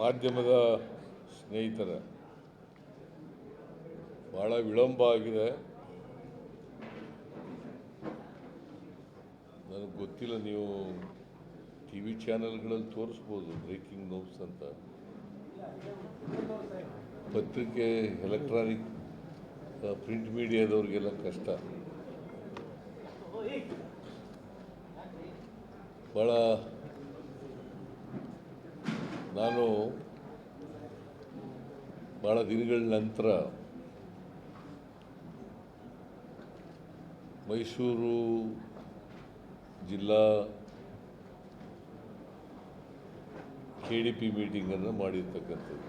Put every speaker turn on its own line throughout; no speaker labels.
ಮಾಧ್ಯಮದ ಸ್ನೇಹಿತರ ಭಾಳ ವಿಳಂಬ ಆಗಿದೆ. ನನಗೆ ಗೊತ್ತಿಲ್ಲ, ನೀವು ಟಿ ವಿ ಚಾನೆಲ್ಗಳಲ್ಲಿ ತೋರಿಸ್ಬೋದು ಬ್ರೇಕಿಂಗ್ ನ್ಯೂಸ್ ಅಂತ. ಪತ್ರಿಕೆ, ಎಲೆಕ್ಟ್ರಾನಿಕ್, ಪ್ರಿಂಟ್ ಮೀಡಿಯಾದವ್ರಿಗೆಲ್ಲ ಕಷ್ಟ. ಭಾಳ ನಾನು ಭಾಳ ದಿನಗಳ ನಂತರ ಮೈಸೂರು ಜಿಲ್ಲಾ KDP ಮೀಟಿಂಗನ್ನು ಮಾಡಿರ್ತಕ್ಕಂಥದ್ದು.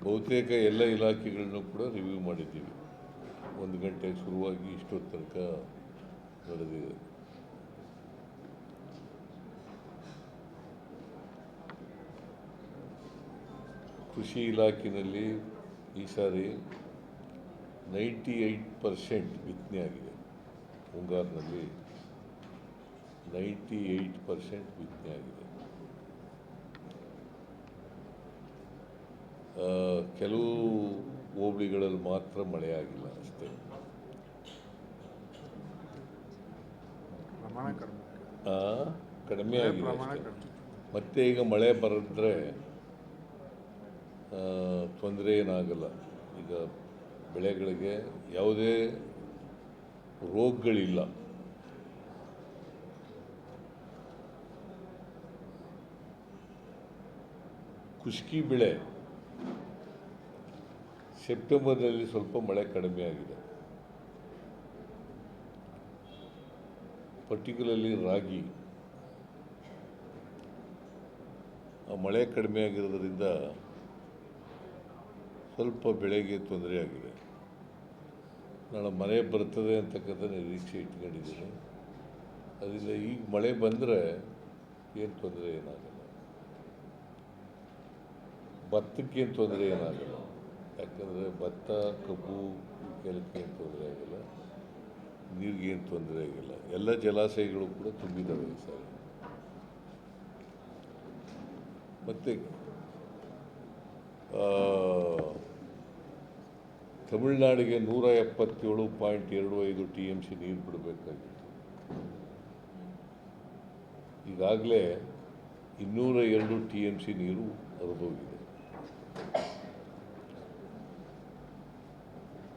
ಬಹುತೇಕ ಎಲ್ಲ ಇಲಾಖೆಗಳನ್ನು ಕೂಡ ರಿವ್ಯೂ ಮಾಡಿದ್ದೀವಿ. 1 ಗಂಟೆಗೆ ಶುರುವಾಗಿ ಇಷ್ಟೊತ್ತು ತನಕ ನಡೆದಿದೆ. ಕೃಷಿ ಇಲಾಖೆಯಲ್ಲಿ ಈ ಸಾರಿ 98% ಬಿತ್ತನೆ ಆಗಿದೆ. ಮುಂಗಾರಿನಲ್ಲಿ 98% ಬಿತ್ತನೆ ಆಗಿದೆ. ಕೆಲವು ಹೋಬಳಿಗಳಲ್ಲಿ ಮಾತ್ರ ಮಳೆ ಆಗಿಲ್ಲ ಅಷ್ಟೇ. ಕಡಿಮೆ ಆಗಿದೆ ಅಷ್ಟೇ. ಮತ್ತೆ ಈಗ ಮಳೆ ಬರೆದ್ರೆ ತೊಂದರೆ ಏನಾಗಲ್ಲ. ಈಗ ಬೆಳೆಗಳಿಗೆ ಯಾವುದೇ ರೋಗಗಳಿಲ್ಲ. ಕುಷ್ಕಿ ಬೆಳೆ ಸೆಪ್ಟೆಂಬರ್ನಲ್ಲಿ ಸ್ವಲ್ಪ ಮಳೆ ಕಡಿಮೆ ಆಗಿದೆ. ಪರ್ಟಿಕ್ಯುಲರ್ಲಿ ರಾಗಿ ಮಳೆ ಕಡಿಮೆ ಆಗಿರೋದ್ರಿಂದ ಸ್ವಲ್ಪ ಬೆಳೆಗೆ ತೊಂದರೆ ಆಗಿದೆ. ನಾಳೆ ಮಳೆ ಬರ್ತದೆ ಅಂತಕ್ಕಂಥ ನಿರೀಕ್ಷೆ ಇಟ್ಕೊಂಡಿದ್ದೀನಿ. ಅದರಿಂದ ಈಗ ಮಳೆ ಬಂದರೆ ಏನು ತೊಂದರೆ ಏನಾಗಲ್ಲ. ಭತ್ತಕ್ಕೇನು ತೊಂದರೆ ಏನಾಗಲ್ಲ. ಯಾಕಂದರೆ ಭತ್ತ, ಕಬ್ಬು ಕೆಲಕ್ಕೇನು ತೊಂದರೆ ಆಗಿಲ್ಲ, ನೀರಿಗೇನು ತೊಂದರೆ ಆಗಿಲ್ಲ. ಎಲ್ಲ ಜಲಾಶಯಗಳು ಕೂಡ ತುಂಬಿದ್ದಾವೆ ಈ ಸಾರಿ. ಮತ್ತು ತಮಿಳುನಾಡಿಗೆ 177.25 TMC ನೀರು ಬಿಡಬೇಕಾಗಿತ್ತು. ಈಗಾಗಲೇ 202 TMC ನೀರು ಹರಿದೋಗಿದೆ.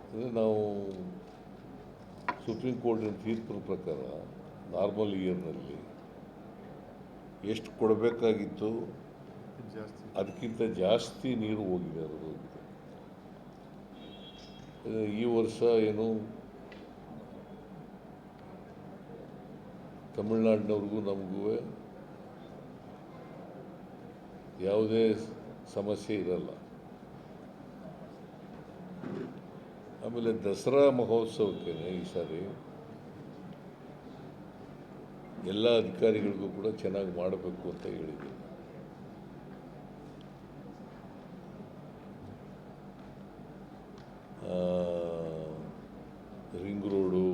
ಅಂದರೆ ನಾವು ಸುಪ್ರೀಂ ಕೋರ್ಟಿನ ತೀರ್ಪಿನ ಪ್ರಕಾರ ನಾರ್ಮಲ್ ಇಯರ್ನಲ್ಲಿ ಎಷ್ಟು ಕೊಡಬೇಕಾಗಿತ್ತು ಅದಕ್ಕಿಂತ ಜಾಸ್ತಿ ನೀರು ಹೋಗಿದೆ, ಹರಿದೋಗಿದೆ. ಈ ವರ್ಷ ಏನು ತಮಿಳ್ನಾಡಿನವ್ರಿಗೂ ನಮಗೂ ಯಾವುದೇ ಸಮಸ್ಯೆ ಇರಲ್ಲ. ಆಮೇಲೆ ದಸರಾ ಮಹೋತ್ಸವಕ್ಕೆ ಈ ಸಾರಿ ಎಲ್ಲ ಅಧಿಕಾರಿಗಳಿಗೂ ಕೂಡ ಚೆನ್ನಾಗಿ ಮಾಡಬೇಕು ಅಂತ ಹೇಳಿದ್ದೀನಿ. ರಿಂಗ್ ರೋಡು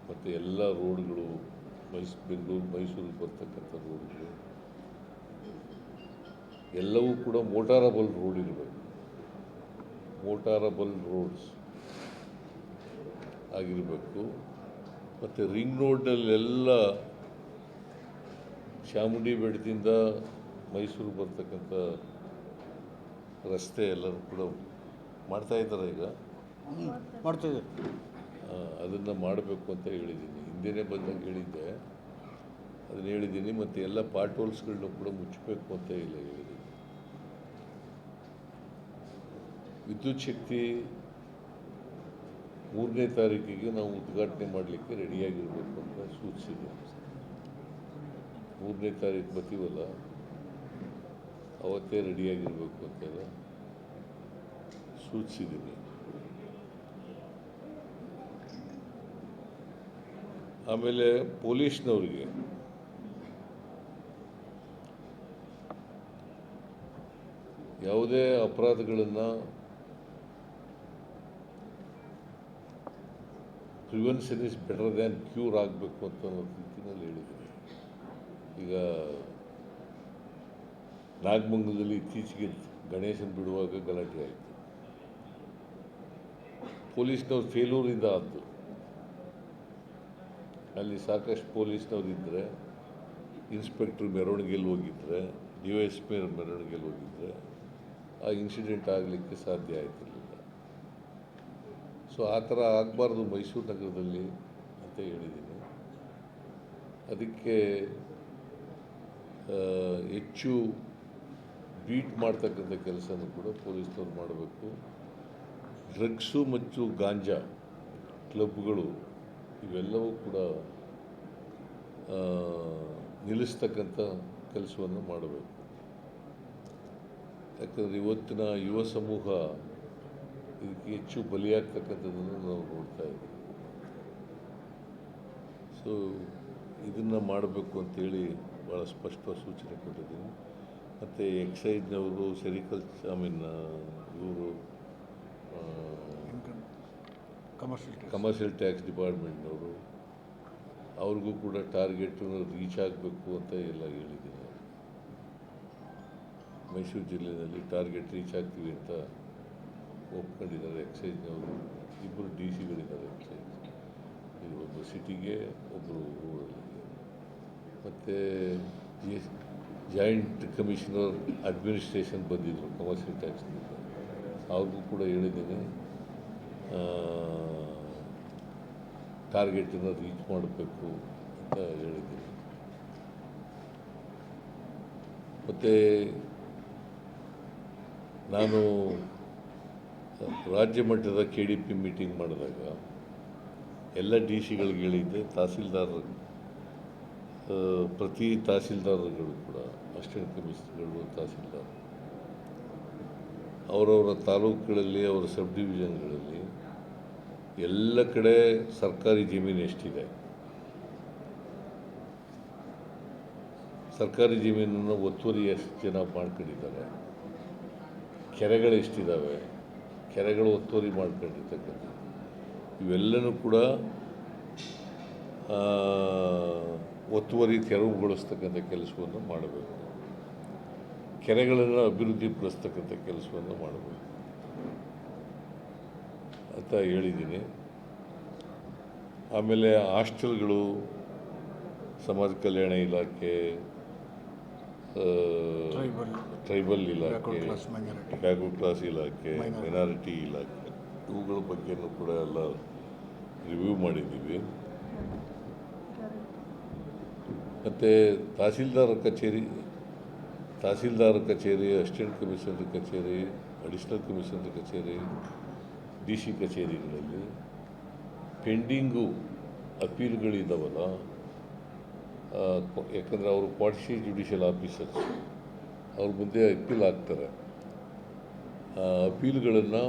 ಮತ್ತು ಎಲ್ಲ ರೋಡ್ಗಳು, ಬೆಂಗಳೂರು ಮೈಸೂರಿಗೆ ಬರ್ತಕ್ಕಂಥ ರೋಡ್ಗಳು ಎಲ್ಲವೂ ಕೂಡ ಮೋಟಾರಬಲ್ ರೋಡ್ ಇರಬೇಕು. ಮೋಟಾರಬಲ್ ರೋಡ್ಸ್ ಆಗಿರಬೇಕು. ಮತ್ತು ರಿಂಗ್ ರೋಡ್ನಲ್ಲೆಲ್ಲ ಚಾಮುಂಡಿ ಬೆಟ್ಟದಿಂದ ಮೈಸೂರು ಬರ್ತಕ್ಕಂಥ ರಸ್ತೆ ಎಲ್ಲರೂ ಕೂಡ ಮಾಡ್ತಾಯಿದ್ದಾರೆ. ಈಗ
ಮಾಡ್ತಾಯಿದ್ದಾರೆ.
ಅದನ್ನು ಮಾಡಬೇಕು ಅಂತ ಹೇಳಿದ್ದೀನಿ. ಹಿಂದೆನೇ ಬಂದಾಗ ಹೇಳಿದ್ದೆ, ಅದನ್ನು ಹೇಳಿದ್ದೀನಿ. ಮತ್ತು ಎಲ್ಲ ಪಾರ್ಟ್ ಹೋಲ್ಸ್ಗಳನ್ನೂ ಕೂಡ ಮುಚ್ಚಬೇಕು ಅಂತ ಹೇಳಿದ್ದೀನಿ. ವಿದ್ಯುತ್ ಶಕ್ತಿ 3ನೇ ತಾರೀಕಿಗೆ ನಾವು ಉದ್ಘಾಟನೆ ಮಾಡಲಿಕ್ಕೆ ರೆಡಿಯಾಗಿರಬೇಕು ಅಂತ ಸೂಚಿಸಿದ್ದೀನಿ. 3ನೇ ತಾರೀಕು ಬರ್ತೀವಲ್ಲ, ಅವತ್ತೇ ರೆಡಿಯಾಗಿರಬೇಕು ಅಂತೆಲ್ಲ ಸೂಚಿಸಿದ್ದೀನಿ. ಆಮೇಲೆ ಪೊಲೀಸ್ನವ್ರಿಗೆ ಯಾವುದೇ ಅಪರಾಧಗಳನ್ನು prevention is better than cure ಆಗಬೇಕು ಅಂತ ಅನ್ನೋ ರೀತಿಯಲ್ಲಿ ಹೇಳಿದ್ದೀನಿ. ಈಗ ನಾಗಮಂಗಲದಲ್ಲಿ ಇತ್ತೀಚೆಗೆ ಗಣೇಶನ ಬಿಡುವಾಗ ಗಲಾಟೆ ಆಯಿತು. ಪೊಲೀಸ್ನವ್ರು ಫೇಲೂರಿಂದ ಆದ್ದು. ಅಲ್ಲಿ ಸಾಕಷ್ಟು ಪೊಲೀಸ್ನವ್ರು ಇದ್ದರೆ, ಇನ್ಸ್ಪೆಕ್ಟ್ರ್ ಮೆರವಣಿಗೆಯಲ್ಲಿ ಹೋಗಿದ್ದರೆ, DYSP ಮೆರವಣಿಗೆಯಲ್ಲಿ ಹೋಗಿದ್ದರೆ ಆ ಇನ್ಸಿಡೆಂಟ್ ಆಗಲಿಕ್ಕೆ ಸಾಧ್ಯ ಆಯ್ತಿರಲಿಲ್ಲ. ಸೊ ಆ ಥರ ಆಗಬಾರ್ದು ಮೈಸೂರು ನಗರದಲ್ಲಿ ಅಂತ ಹೇಳಿದ್ದೀನಿ. ಅದಕ್ಕೆ ಹೆಚ್ಚು ಬೀಟ್ ಮಾಡ್ತಕ್ಕಂಥ ಕೆಲಸನೂ ಕೂಡ ಪೊಲೀಸ್ನವ್ರು ಮಾಡಬೇಕು. ಡ್ರಗ್ಸು ಮತ್ತು ಗಾಂಜಾ ಕ್ಲಬ್ಗಳು ಇವೆಲ್ಲವೂ ಕೂಡ ನಿಲ್ಲಿಸ್ತಕ್ಕಂಥ ಕೆಲಸವನ್ನು ಮಾಡಬೇಕು. ಯಾಕಂದರೆ ಇವತ್ತಿನ ಯುವ ಸಮೂಹ ಇದಕ್ಕೆ ಹೆಚ್ಚು ಬಲಿಯಾಗ್ತಕ್ಕಂಥದ್ದನ್ನು ನಾವು ನೋಡ್ತಾ ಇದ್ದೀವಿ. ಸೊ ಇದನ್ನು ಮಾಡಬೇಕು ಅಂತೇಳಿ ಭಾಳ ಸ್ಪಷ್ಟ ಸೂಚನೆ ಕೊಟ್ಟಿದ್ದೀನಿ. ಮತ್ತು ಎಕ್ಸೈಜ್ನವರು ಇವರು ಕಮರ್ಷಿಯಲ್ ಟ್ಯಾಕ್ಸ್ ಡಿಪಾರ್ಟ್ಮೆಂಟ್ನವರು ಅವ್ರಿಗೂ ಕೂಡ ಟಾರ್ಗೆಟು ರೀಚ್ ಆಗಬೇಕು ಅಂತ ಎಲ್ಲ ಹೇಳಿದ್ದೀನಿ. ಮೈಸೂರು ಜಿಲ್ಲೆಯಲ್ಲಿ ಟಾರ್ಗೆಟ್ ರೀಚ್ ಆಗ್ತೀವಿ ಅಂತ ಒಪ್ಕೊಂಡಿದ್ದಾರೆ ಎಕ್ಸೈಜ್ನವರು. ಇಬ್ಬರು DCಗಳಿದ್ದಾರೆ ಎಕ್ಸೈಜ್, ಇದು ಒಬ್ಬರು ಸಿಟಿಗೆ, ಒಬ್ಬರು ರೂರಲ್ಲಿಗೆ. ಮತ್ತು ಜಾಯಿಂಟ್ ಕಮಿಷನರ್ ಅಡ್ಮಿನಿಸ್ಟ್ರೇಷನ್ ಬಂದಿದ್ದರು ಕಮರ್ಷಿಯಲ್ ಟ್ಯಾಕ್ಸ್ನಿಂದ, ಅವ್ರಿಗೂ ಕೂಡ ಹೇಳಿದ್ದೀನಿ ಟಾರ್ಗೆಟನ್ನು ರೀಚ್ ಮಾಡಬೇಕು ಅಂತ ಹೇಳಿದ್ದೀನಿ. ಮತ್ತು ನಾನು ರಾಜ್ಯ ಮಟ್ಟದ KDP ಮೀಟಿಂಗ್ ಮಾಡಿದಾಗ ಎಲ್ಲ DCಗಳಿಗೆ ಹೇಳಿದ್ದೆ, ಪ್ರತಿ ತಹಸೀಲ್ದಾರ್ಗಳು ಕೂಡ, ಅಸಿಸ್ಟೆಂಟ್ ಕಮಿಷನರ್ಗಳು, ತಹಸೀಲ್ದಾರ್ ಅವರವರ ತಾಲೂಕುಗಳಲ್ಲಿ, ಅವರ ಸಬ್ ಡಿವಿಷನ್ಗಳಲ್ಲಿ ಎಲ್ಲ ಕಡೆ ಸರ್ಕಾರಿ ಜಮೀನು ಎಷ್ಟಿದೆ, ಸರ್ಕಾರಿ ಜಮೀನನ್ನು ಒತ್ತುವರಿ ಎಷ್ಟು ಜನ ಮಾಡ್ಕೊಂಡಿದ್ದಾರೆ, ಕೆರೆಗಳು ಎಷ್ಟಿದ್ದಾವೆ, ಕೆರೆಗಳು ಒತ್ತುವರಿ ಮಾಡ್ಕೊಂಡಿರ್ತಕ್ಕಂಥ ಇವೆಲ್ಲನೂ ಕೂಡ ಒತ್ತುವರಿ ತೆರವುಗೊಳಿಸ್ತಕ್ಕಂಥ ಕೆಲಸವನ್ನು ಮಾಡಬೇಕು. ಕೆರೆಗಳನ್ನು ಅಭಿವೃದ್ಧಿಪಡಿಸ್ತಕ್ಕಂಥ ಕೆಲಸವನ್ನು ಮಾಡಬೇಕು ಅಂತ ಹೇಳಿದ್ದೀನಿ. ಆಮೇಲೆ ಹಾಸ್ಟೆಲ್ಗಳು, ಸಮಾಜ ಕಲ್ಯಾಣ ಇಲಾಖೆ, ಟ್ರೈಬಲ್ ಇಲಾಖೆ, ಬ್ಯಾಕ್ವರ್ಡ್ ಕ್ಲಾಸ್ ಇಲಾಖೆ, ಮೈನಾರಿಟಿ ಇಲಾಖೆ, ಇವುಗಳ ಬಗ್ಗೆನೂ ಕೂಡ ಎಲ್ಲ ರಿವ್ಯೂ ಮಾಡಿದ್ದೀವಿ. ಮತ್ತು ತಹಸೀಲ್ದಾರ್ ಕಚೇರಿ, ಅಸಿಸ್ಟೆಂಟ್ ಕಮಿಷನರ್ ಕಚೇರಿ, ಅಡಿಷ್ನಲ್ ಕಮಿಷನರ್ ಕಚೇರಿ, DC ಕಚೇರಿಗಳಲ್ಲಿ ಪೆಂಡಿಂಗು ಅಪೀಲ್ಗಳಿದ್ದಾವಲ್ಲ, ಯಾಕಂದರೆ ಅವರು ಕ್ವಾಟ್ಸಿ ಜುಡಿಷಿಯಲ್ ಆಫೀಸರ್ಸ್, ಅವ್ರ ಮುಂದೆ ಅಪೀಲ್ ಆಗ್ತಾರೆ. ಆ ಅಪೀಲ್ಗಳನ್ನು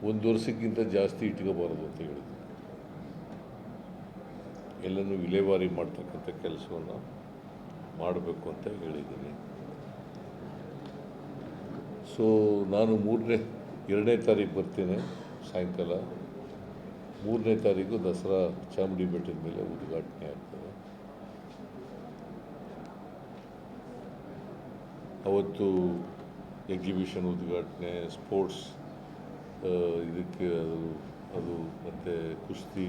1 ವರ್ಷಕ್ಕಿಂತ ಜಾಸ್ತಿ ಇಟ್ಕೋಬಾರ್ದು ಅಂತ ಹೇಳಿದ್ರು. ಎಲ್ಲನೂ ವಿಲೇವಾರಿ ಮಾಡ್ತಕ್ಕಂಥ ಕೆಲಸವನ್ನು ಮಾಡಬೇಕು ಅಂತ ಹೇಳಿದ್ದೀನಿ. ಸೊ ನಾನು 2ನೇ ತಾರೀಕು ಬರ್ತೇನೆ ಸಾಯಂಕಾಲ. 3ನೇ ತಾರೀಕು ದಸರಾ ಚಾಮುಂಡಿ ಬೆಟ್ಟದ ಮೇಲೆ ಉದ್ಘಾಟನೆ ಆಗ್ತದೆ. ಅವತ್ತು ಎಕ್ಸಿಬಿಷನ್ ಉದ್ಘಾಟನೆ, ಸ್ಪೋರ್ಟ್ಸ್ ಇದಕ್ಕೆ ಅದು ಮತ್ತು ಕುಸ್ತಿ,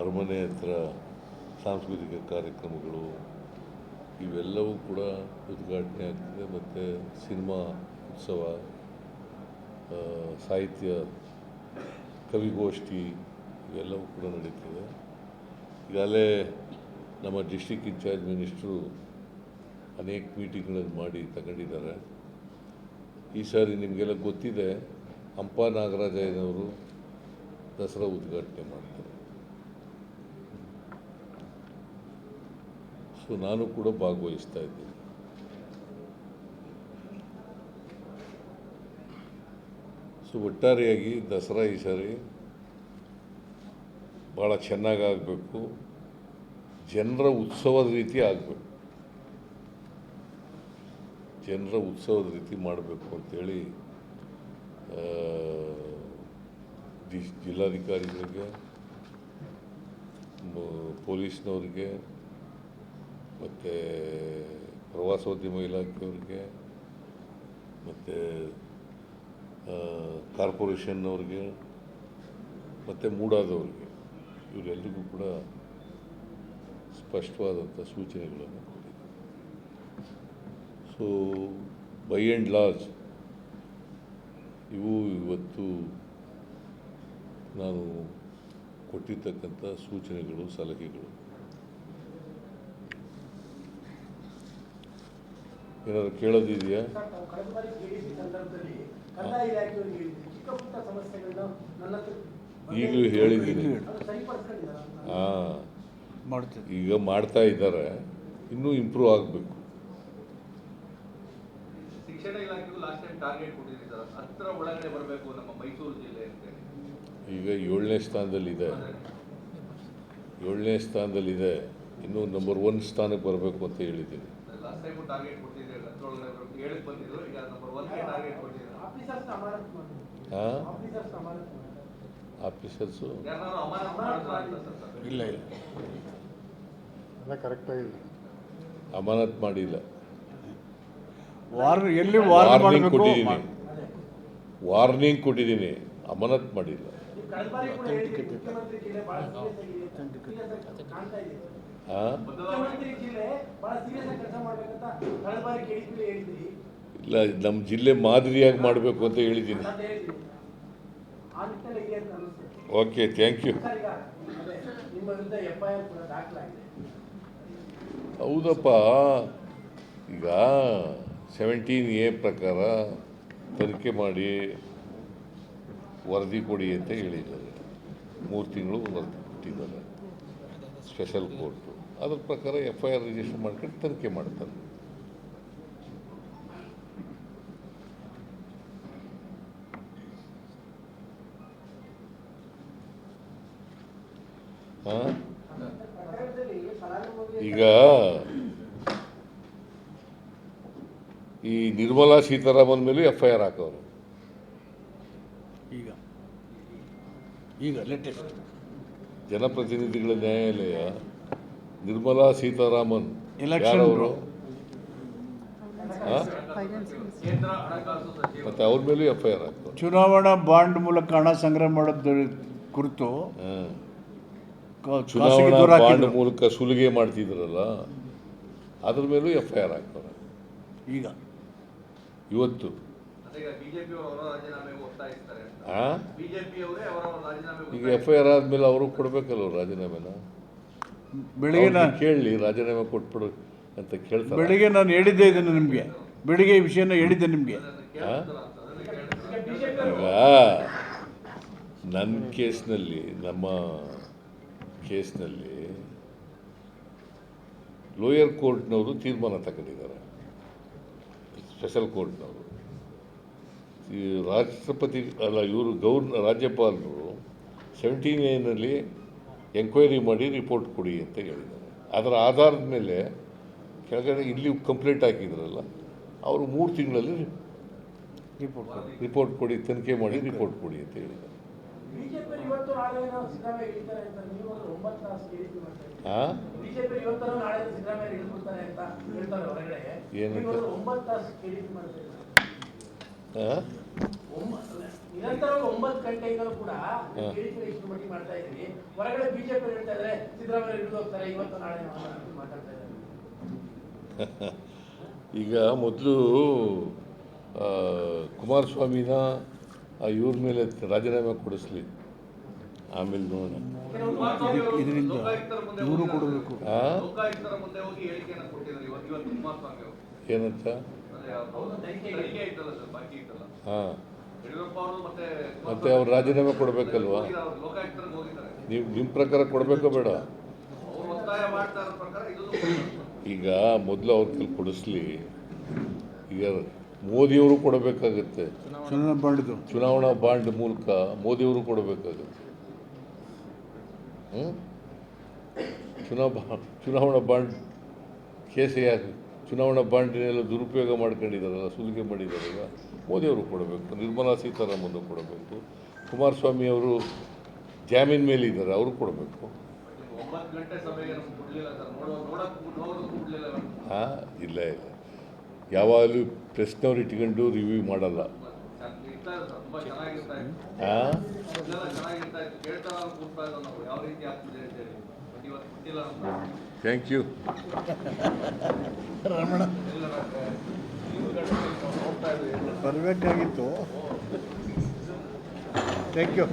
ಅರಮನೆ ಹತ್ರ ಸಾಂಸ್ಕೃತಿಕ ಕಾರ್ಯಕ್ರಮಗಳು ಇವೆಲ್ಲವೂ ಕೂಡ ಉದ್ಘಾಟನೆ ಆಗ್ತದೆ. ಮತ್ತು ಸಿನಿಮಾ ಉತ್ಸವ, ಸಾಹಿತ್ಯ ಕವಿಗೋಷ್ಠಿ ಇವೆಲ್ಲವೂ ಕೂಡ ನಡೀತದೆ. ಈಗಾಗಲೇ ನಮ್ಮ ಡಿಸ್ಟ್ರಿಕ್ಟ್ ಇನ್ಚಾರ್ಜ್ ಮಿನಿಸ್ಟ್ರು ಅನೇಕ ಮೀಟಿಂಗ್ಗಳನ್ನು ಮಾಡಿ ತಗೊಂಡಿದ್ದಾರೆ. ಈ ಸಾರಿ ನಿಮಗೆಲ್ಲ ಗೊತ್ತಿದೆ, ಹಂಪ ನಾಗರಾಜಯ್ಯನವರು ದಸರಾ ಉದ್ಘಾಟನೆ ಮಾಡ್ತಾರೆ. ಸೊ ನಾನು ಕೂಡ ಭಾಗವಹಿಸ್ತಾ ಇದ್ದೀನಿ. ಸೊ ಒಟ್ಟಾರೆಯಾಗಿ ದಸರಾ ಈ ಸಾರಿ ಭಾಳ ಚೆನ್ನಾಗಾಗಬೇಕು, ಜನರ ಉತ್ಸವದ ರೀತಿ ಆಗಬೇಕು, ಜನರ ಉತ್ಸವದ ರೀತಿ ಮಾಡಬೇಕು ಅಂಥೇಳಿ ಜಿಲ್ಲಾಧಿಕಾರಿಗಳಿಗೆ, ಪೊಲೀಸ್ನವ್ರಿಗೆ, ಮತ್ತು ಪ್ರವಾಸೋದ್ಯಮ ಇಲಾಖೆಯವ್ರಿಗೆ, ಮತ್ತು ಕಾರ್ಪೊರೇಷನ್ನವ್ರಿಗೆ, ಮತ್ತು ಮೂಡಾದವ್ರಿಗೆ, ಇವರೆಲ್ಲರಿಗೂ ಕೂಡ ಸ್ಪಷ್ಟವಾದಂಥ ಸೂಚನೆಗಳನ್ನು ಕೊಟ್ಟಿದೆ. ಸೊ ಬೈ ಆ್ಯಂಡ್ ಲಾರ್ಜ್ ಇವು ಇವತ್ತು ನಾನು ಕೊಟ್ಟಿರ್ತಕ್ಕಂಥ ಸೂಚನೆಗಳು, ಸಲಹೆಗಳು. ಏನಾದ್ರು ಕೇಳೋದಿದೆಯಾ? ಈಗಲೂ ಹೇಳಿದ್ದೀನಿ. ಈಗ ಮಾಡ್ತಾ ಇದ್ದಾರೆ, ಇನ್ನೂ ಇಂಪ್ರೂವ್ ಆಗಬೇಕು.
ಶಿಕ್ಷಣ ಇಲಾಖೆಗೂ ಲಾಸ್ಟ್ ಟೈಮ್ ಟಾರ್ಗೆಟ್ ಕೊಟ್ಟಿದ್ದೀರಿ ಸರ್, 10 ಒಳಗಡೆ ಬರಬೇಕು ನಮ್ಮ ಮೈಸೂರು ಜಿಲ್ಲೆ ಅಂತ.
ಈಗ 7ನೇ ಸ್ಥಾನದಲ್ಲಿದೆ. 7ನೇ ಸ್ಥಾನದಲ್ಲಿದೆ. ಇನ್ನೂ ನಂಬರ್ 1 ಸ್ಥಾನಕ್ಕೆ ಬರಬೇಕು ಅಂತ ಹೇಳಿದ್ದೀನಿ.
ಲಾಸ್ಟ್ ಟೈಮ್ ಟಾರ್ಗೆಟ್ ಕೊಟ್ಟಿದ್ದೀರಿ, 10 ಒಳಗಡೆ 7ಕ್ಕೆ ಬಂದಿದ್ರು, ಈಗ ನಂಬರ್ 1ಗೆ ಟಾರ್ಗೆಟ್ ಕೊಟ್ಟಿದ್ದೀರಿ.
ಆಫೀಸರ್ಸು
ಯಾರನ್ನಾರು ಅಮಾನತು ಮಾಡಿದ್ರಾ ಅಂತ ಸರ್?
ಇಲ್ಲ ಇಲ್ಲ, ಎಲ್ಲ ಕರೆಕ್ಟಾಗಿದೆ.
ಅಮಾನತ್ ಮಾಡಿಲ್ಲ.
ಎಲ್ಲಿ
ವಾರ್ನಿಂಗ್ ಕೊಟ್ಟಿದ್ದೀನಿ, ವಾರ್ನಿಂಗ್ ಕೊಟ್ಟಿದ್ದೀನಿ, ಅಮಾನತ್ ಮಾಡಿಲ್ಲ. ಇಲ್ಲ, ನಮ್ಮ ಜಿಲ್ಲೆ ಮಾದರಿಯಾಗಿ ಮಾಡಬೇಕು ಅಂತ ಹೇಳಿದ್ದೀನಿ. Okay, thank you. ಹೌದಪ್ಪ, ಈಗ 17A ಪ್ರಕಾರ ತನಿಖೆ ಮಾಡಿ ವರದಿ ಕೊಡಿ ಅಂತ ಹೇಳಿದ್ದಾರೆ. 3 ತಿಂಗಳು ವರದಿ ಕೊಟ್ಟಿದ್ದಾರೆ ಸ್ಪೆಷಲ್ ಕೋರ್ಟು. ಅದ್ರ ಪ್ರಕಾರ FIR ರಿಜಿಸ್ಟರ್ ಮಾಡ್ಕೊಂಡು ತನಿಖೆ ಮಾಡ್ತಾರೆ. ಈಗ ಈ ನಿರ್ಮಲಾ ಸೀತಾರಾಮನ್ ಮೇಲೂ FIR ಹಾಕೋರು.
ಈಗ ಲೇಟೆಸ್ಟ್
ಜನಪ್ರತಿನಿಧಿಗಳ ನ್ಯಾಯಾಲಯ ನಿರ್ಮಲಾ ಸೀತಾರಾಮನ್
ಎಲೆಕ್ಷನ್
ಯಾರವರು?
ಕೇಂದ್ರ ಹಣಕಾಸು ಸಚಿವರು
ಮತ್ತು ಅವ್ರ ಮೇಲೂ FIR ಹಾಕೋರು.
ಚುನಾವಣಾ ಬಾಂಡ್ ಮೂಲಕ ಹಣ ಸಂಗ್ರಹ ಮಾಡೋದ್ರ ಕುರಿತು
ಚುನಾವಣಾ ಬಾಂಡ್ ಮೂಲಕ ಸುಲಿಗೆ ಮಾಡ್ತಿದ್ರಲ್ಲ, ಅದ್ರ ಮೇಲೂ FIR ಹಾಕೋರು.
ಈಗ
ಇವತ್ತು
ಈಗ ಬಿಜೆಪಿ ಅವರ ರಾಜೀನಾಮೆಗೆ ಒತ್ತಾಯಿಸ್ತಾರೆ ಅಂತ.
ಆ
ಬಿಜೆಪಿ ಅವರೇ ಅವರ ರಾಜೀನಾಮೆಗೆ
ಈಗ FIR ಆದ್ಮೇಲೆ ಅವರು ಕೊಡ್ಬೇಕಲ್ಲ ರಾಜೀನಾಮೆನ.
ಬೆಳಿಗ್ಗೆ
ಕೇಳಲಿ, ರಾಜೀನಾಮೆ ಕೊಟ್ಬಿಡು ಅಂತ ಕೇಳ್ತಾರೆ.
ಬೆಳಿಗ್ಗೆ ನಾನು ಹೇಳಿದ್ದೆ ಇದನ್ನು ನಿಮಗೆ, ಬೆಳಿಗ್ಗೆ ಈ ವಿಷಯನ ಹೇಳಿದ್ದೆ ನಿಮಗೆ.
ಈಗ ನನ್ನ ಕೇಸ್ನಲ್ಲಿ, ನಮ್ಮ ಕೇಸ್ನಲ್ಲಿ ಲೋಯರ್ ಕೋರ್ಟ್ನವರು ತೀರ್ಮಾನ ತಗೊಂಡಿದ್ದಾರೆ, ಸ್ಪೆಷಲ್ ಕೋರ್ಟ್ನವರು. ಈ ರಾಷ್ಟ್ರಪತಿ ಅಲ್ಲ, ಇವರು ರಾಜ್ಯಪಾಲರು 17A ಎಂಕ್ವೈರಿ ಮಾಡಿ ರಿಪೋರ್ಟ್ ಕೊಡಿ ಅಂತ ಹೇಳಿದ್ದಾರೆ. ಅದರ ಆಧಾರದ ಮೇಲೆ ಕೆಳಗಡೆ ಇಲ್ಲಿ ಕಂಪ್ಲೇಂಟ್ ಹಾಕಿದ್ರಲ್ಲ, ಅವರು 3 ತಿಂಗಳಲ್ಲಿ ರಿಪೋರ್ಟ್ ಕೊಡಿ, ತನಿಖೆ ಮಾಡಿ ರಿಪೋರ್ಟ್ ಕೊಡಿ ಅಂತ ಹೇಳಿದ್ದಾರೆ.
ನಿರಂತರವಾಗಿ 9 ಗಂಟೆಯಿಂದಲೂ ಕೂಡ ಇಷ್ಟು ಮಟ್ಟಿಗೆ ಮಾಡ್ತಾ ಇದ್ದೀವಿ. ಹೊರಗಡೆ ಬಿಜೆಪಿ ಹೇಳ್ತಾ ಇದ್ದಾರೆ ಸಿದ್ದರಾಮಯ್ಯ ಹಿಡಿದು ಹೋಗ್ತಾರೆ ಇವತ್ತು ನಾಳೆ ಮಾತಾಡ್ತಾ ಇದ್ದಾರೆ.
ಈಗ ಮೊದಲು ಕುಮಾರಸ್ವಾಮಿನ ಇವ್ರ ಮೇಲೆ ರಾಜೀನಾಮೆ ಕೊಡಿಸ್ಲಿ, ಆಮೇಲೆ ನೋಡೋಣ.
ಇದರಿಂದ ಇವರು ಕೊಡಬೇಕು.
ಲೋಕಾಯುಕ್ತರ ಮುಂದೆ ಹೋಗಿ ಹೇಳಿಕೆಯನ್ನು ಕೊಟ್ಟಿದ್ದಾರೆ ಇವತ್ತು ಕುಮಾರಸ್ವಾಮಿ ಅವರು.
ಏನಂತ?
ತನಿಖೆ ಐತಲ್ಲ ಸರ್, ಬಾಕಿ ಐತಲ್ಲ.
ಹಾಂ,
ಯಡಿಯೂರಪ್ಪ ಅವರು
ಮತ್ತೆ ಅವ್ರು ರಾಜೀನಾಮೆ ಕೊಡಬೇಕಲ್ವಾ?
ಲೋಕಾಯುಕ್ತರಿಗೆ ಹೋಗಿದ್ದಾರೆ.
ನೀವು ನಿಮ್ಮ ಪ್ರಕಾರ ಕೊಡಬೇಕೋ ಬೇಡ?
ಅವರು ಒತ್ತಾಯ ಮಾಡ್ತಾ ಇರೋ ಪ್ರಕಾರ ಇದು
ಈಗ ಮೊದಲು ಅವ್ರ ಕೈಲಿ ಕೊಡಿಸ್ಲಿ. ಈಗ ಮೋದಿಯವರು ಕೊಡಬೇಕಾಗತ್ತೆ, ಚುನಾವಣಾ ಬಾಂಡ್ ಮೂಲಕ ಮೋದಿಯವರು ಕೊಡಬೇಕಾಗತ್ತೆ. ಚುನಾವಣಾ ಬಾಂಡ್ ಕೇಸೇ ಯಾಕೆ? ಚುನಾವಣಾ ಬಾಂಡಿನೆಲ್ಲ ದುರುಪಯೋಗ ಮಾಡ್ಕೊಂಡಿದ್ದಾರಲ್ಲ, ಸುಲಿಗೆ ಮಾಡಿದಾರಲ್ಲ, ಮೋದಿಯವರು ಕೊಡಬೇಕು, ನಿರ್ಮಲಾ ಸೀತಾರಾಮನ್ ಕೊಡಬೇಕು, ಕುಮಾರಸ್ವಾಮಿ ಅವರು ಜಾಮೀನ್ ಮೇಲೆ ಇದ್ದಾರೆ, ಅವರು ಕೊಡಬೇಕು.
9 ಗಂಟೆ ಸಭೆಗೆ ನಮ್ಗೆ ಕೊಡಲಿಲ್ಲ ಸರ್. ನೋಡೋದು ಕೊಡಲಿಲ್ಲ.
ಹಾಂ, ಇಲ್ಲ ಯಾವಾಗಲೂ ಪ್ರೆಸ್ನವ್ರು ಇಟ್ಕೊಂಡು ರಿವ್ಯೂ ಮಾಡಲ್ಲ.
ತುಂಬ ಚೆನ್ನಾಗಿರ್ತಾ ಇತ್ತು.
ಹಾಂ,
ಇದೆಲ್ಲ ಚೆನ್ನಾಗಿರ್ತಾ ಇತ್ತು. ಕೇಳ್ತಾ ಕೂಡ್ತಾ ಇದ್ದೋ ನಾವು ಯಾವ ರೀತಿ ಆಗ್ತಿದೆ ಅಂತೇಳಿ. ಬಟ್ ಇವತ್ತು ಕೊಟ್ಟಿಲ್ಲ ನಮ್ಗೆ.
Thank you.
ರಮಣ ಬರಬೇಕಾಗಿತ್ತು. Thank you.